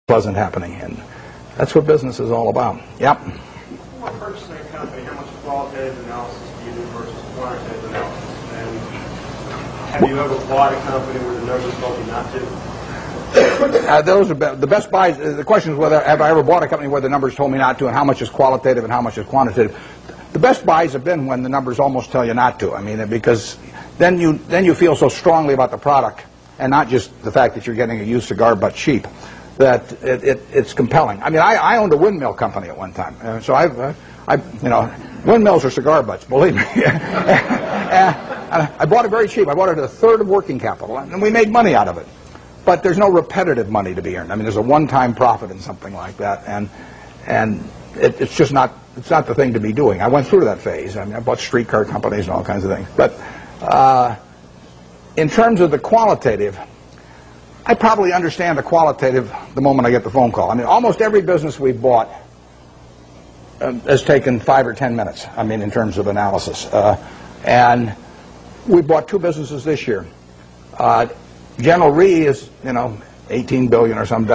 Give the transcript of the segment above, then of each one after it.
pleasant happening, and that's what business is all about. Yep. When purchasing a company, how much qualitative analysis do you do versus quantitative analysis? And have you ever bought a company where the numbers told you not to? Those are the best buys. The question is whether have I ever bought a company where the numbers told me not to, and how much is qualitative and how much is quantitative. The best buys have been when the numbers almost tell you not to. I mean, because then you feel so strongly about the product, and not just the fact that you're getting a used cigar butt cheap, that it's compelling. I mean, I owned a windmill company at one time, so windmills are cigar butts, believe me. I bought it very cheap. I bought it at a third of working capital, and we made money out of it. But there's no repetitive money to be earned. I mean, there's a one-time profit in something like that, and it's just not. It's not the thing to be doing. I went through that phase. I mean, I bought streetcar companies and all kinds of things. But in terms of the qualitative, I probably understand the qualitative the moment I get the phone call. I mean, almost every business we've bought has taken 5 or 10 minutes, I mean, in terms of analysis. And we bought 2 businesses this year. General Re is, 18 billion or some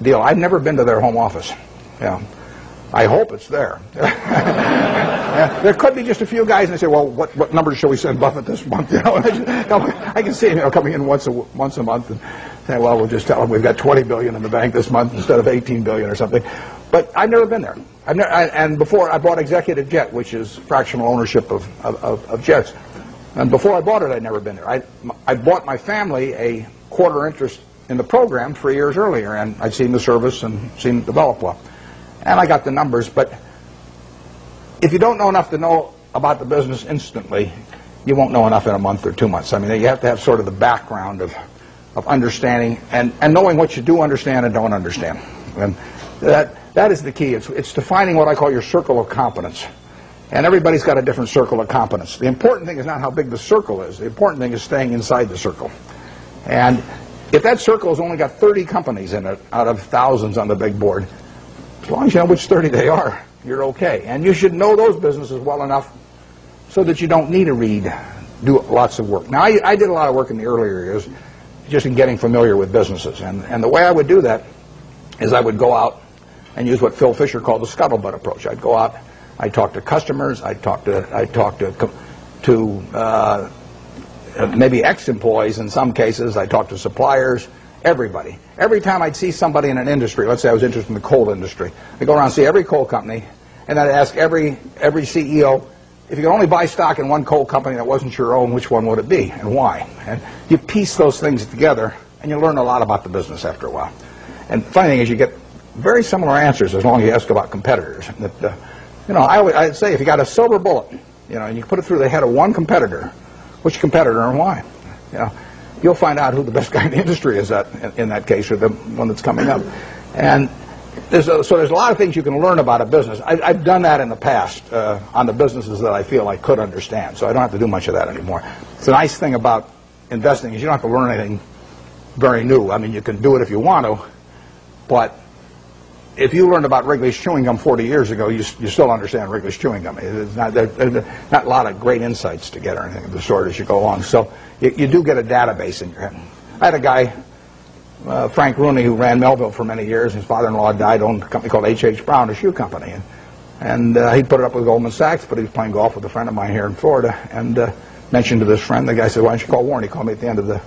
deal. I've never been to their home office. I hope it's there. There could be just a few guys, and they say, "Well, what numbers shall we send Buffett this month?" I can see him coming in once a month and saying, "Well, we'll just tell him we've got 20 billion in the bank this month instead of 18 billion or something." But I've never been there. And before I bought Executive Jet, which is fractional ownership of jets, and before I bought it, I'd never been there. I bought my family a quarter interest in the program 3 years earlier, and I'd seen the service and seen it develop well. And I got the numbers, but if you don't know enough to know about the business instantly, you won't know enough in a month or 2 months. I mean, you have to have sort of the background of understanding and knowing what you do understand and don't understand. And that is the key. It's defining what I call your circle of competence. And everybody's got a different circle of competence. The important thing is not how big the circle is. The important thing is staying inside the circle. And if that circle has only got 30 companies in it out of thousands on the big board, as long as you know which 30 they are, you're okay. And you should know those businesses well enough so that you don't need to do lots of work. Now, I did a lot of work in the earlier years just in getting familiar with businesses. And the way I would do that is I would go out and use what Phil Fisher called the scuttlebutt approach. I'd go out, I'd talk to customers, I'd talk to maybe ex-employees in some cases, I'd talk to suppliers, everybody. Every time I'd see somebody in an industry, let's say I was interested in the coal industry, I'd go around and see every coal company, and I'd ask every CEO, if you could only buy stock in one coal company that wasn't your own, which one would it be, and why? And you piece those things together, and you learn a lot about the business after a while. And the funny thing is you get very similar answers as long as you ask about competitors. I'd say if you got a silver bullet, and you put it through the head of one competitor, which competitor and why? You'll find out who the best guy in the industry is in that case, or the one that's coming up. And there's a lot of things you can learn about a business. I've done that in the past on the businesses that I feel I could understand, so I don't have to do much of that anymore. It's a nice thing about investing is you don't have to learn anything very new. I mean, you can do it if you want to, but if you learned about Wrigley's chewing gum 40 years ago, you still understand Wrigley's chewing gum. There's not a lot of great insights to get or anything of the sort as you go along. So you do get a database in your head. I had a guy, Frank Rooney, who ran Melville for many years. His father-in-law died, owned a company called H.H. Brown, a shoe company. And he put it up with Goldman Sachs, but he was playing golf with a friend of mine here in Florida and mentioned to this friend, the guy said, "Why don't you call Warren?" He called me at the end of the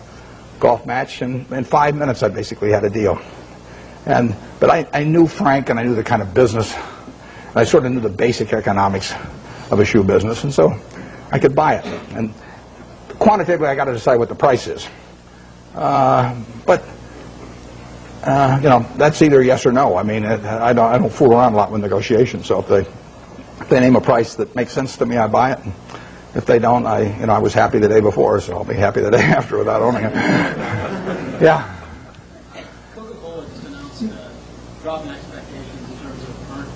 golf match, and in 5 minutes I basically had a deal. But I knew Frank, and I knew the kind of business, and I sort of knew the basic economics of a shoe business, and so I could buy it. And quantitatively, I got to decide what the price is. That's either yes or no. I mean, I don't fool around a lot with negotiations. So if they name a price that makes sense to me, I buy it. And if they don't, I was happy the day before, so I'll be happy the day after without owning it. Yeah. Drop in expectations in terms of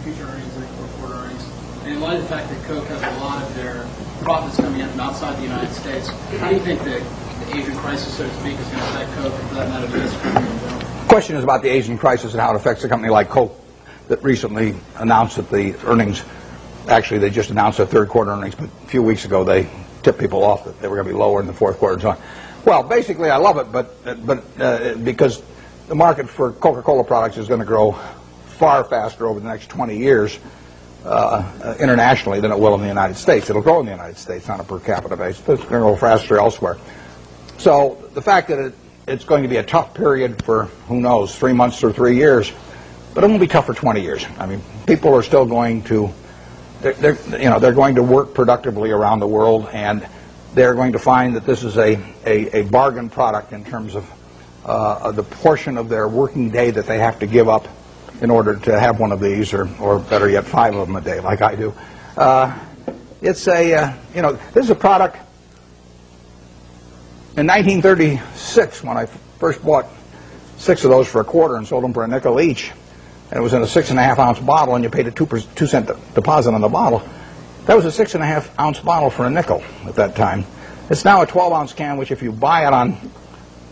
future earnings and fourth-quarter earnings. And in light of the fact that Coke has a lot of their profits coming in from outside the United States, how do you think the Asian crisis, so to speak, is going to affect Coke, and for that matter, the company in general? The question is about the Asian crisis and how it affects a company like Coke that recently announced that the earnings, actually they just announced their third-quarter earnings, but a few weeks ago they tipped people off that they were going to be lower in the fourth quarter and so on. Well, basically I love it, but because the market for Coca-Cola products is going to grow far faster over the next 20 years internationally than it will in the United States. It'll grow in the United States on a per capita basis, but it's going to grow faster elsewhere. So the fact that it's going to be a tough period for, who knows, 3 months or 3 years, but it won't be tough for 20 years. I mean, people are still going to, they're going to work productively around the world, and they're going to find that this is a bargain product in terms of the portion of their working day that they have to give up in order to have one of these, or better yet, 5 of them a day, like I do. It's this is a product. In 1936, when I first bought 6 of those for $0.25 and sold them for $0.05 each, and it was in a 6.5-ounce bottle, and you paid a 2-cent deposit on the bottle. That was a 6.5-ounce bottle for $0.05 at that time. It's now a 12-ounce can, which if you buy it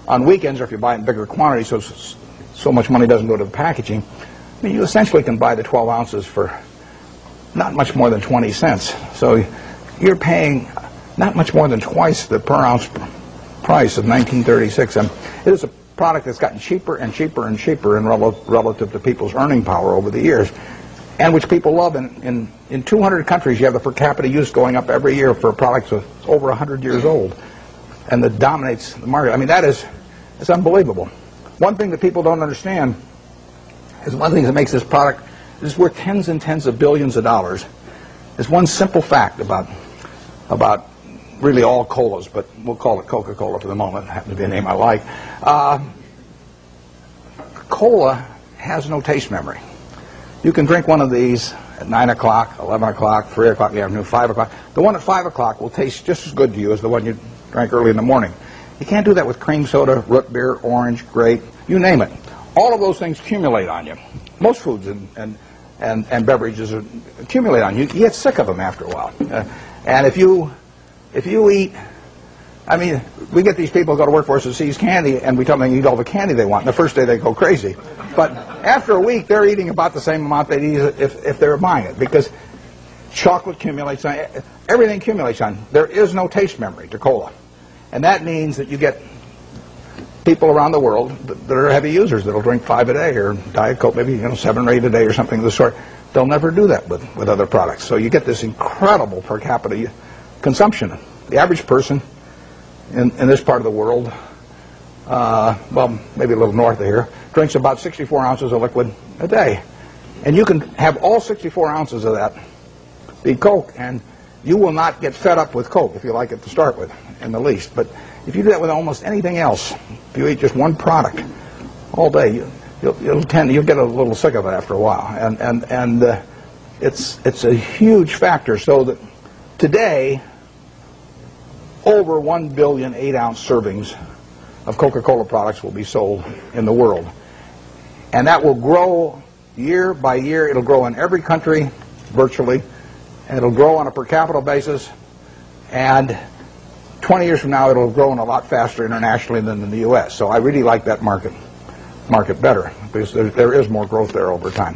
on weekends, or if you buy it in bigger quantities, so much money doesn't go to the packaging, I mean, you essentially can buy the 12 ounces for not much more than 20 cents. So you're paying not much more than twice the per ounce price of 1936. And it is a product that's gotten cheaper and cheaper and cheaper in relative to people's earning power over the years, and which people love. In 200 countries, you have the per capita use going up every year for a product that's over 100 years old, and that dominates the market. I mean, it's unbelievable. One thing that people don't understand is one of the things that makes this product, this is worth tens and tens of billions of dollars, is one simple fact about really all colas, but we'll call it Coca-Cola for the moment. It happens to be a name I like. Cola has no taste memory. You can drink one of these at 9 o'clock, 11 o'clock, 3 o'clock in the afternoon, 5 o'clock. The one at 5 o'clock will taste just as good to you as the one you drank early in the morning. You can't do that with cream soda, root beer, orange, grape, you name it. All of those things accumulate on you. Most foods and beverages accumulate on you. You get sick of them after a while. And if you eat, I mean, we get these people who go to work for us that seize candy, and we tell them they can eat all the candy they want. And the first day they go crazy. But after a week, they're eating about the same amount they'd eat if they were buying it, because chocolate accumulates on, everything accumulates on. There is no taste memory to cola. And that means that you get people around the world that are heavy users that'll drink 5 a day, or Diet Coke, maybe 7 or 8 a day, or something of the sort. They'll never do that with other products. So you get this incredible per capita consumption. The average person in this part of the world, well, maybe a little north of here, drinks about 64 ounces of liquid a day. And you can have all 64 ounces of that be Coke, and you will not get fed up with Coke if you like it to start with, in the least. But if you do that with almost anything else, if you eat just one product all day, you'll get a little sick of it after a while. And it's a huge factor. So that today, over 1 billion 8-ounce servings of Coca-Cola products will be sold in the world. And that will grow year by year. It'll grow in every country, virtually. And it'll grow on a per capita basis. And 20 years from now, it'll grow a lot faster internationally than in the U.S. So I really like that market better, because there is more growth there over time.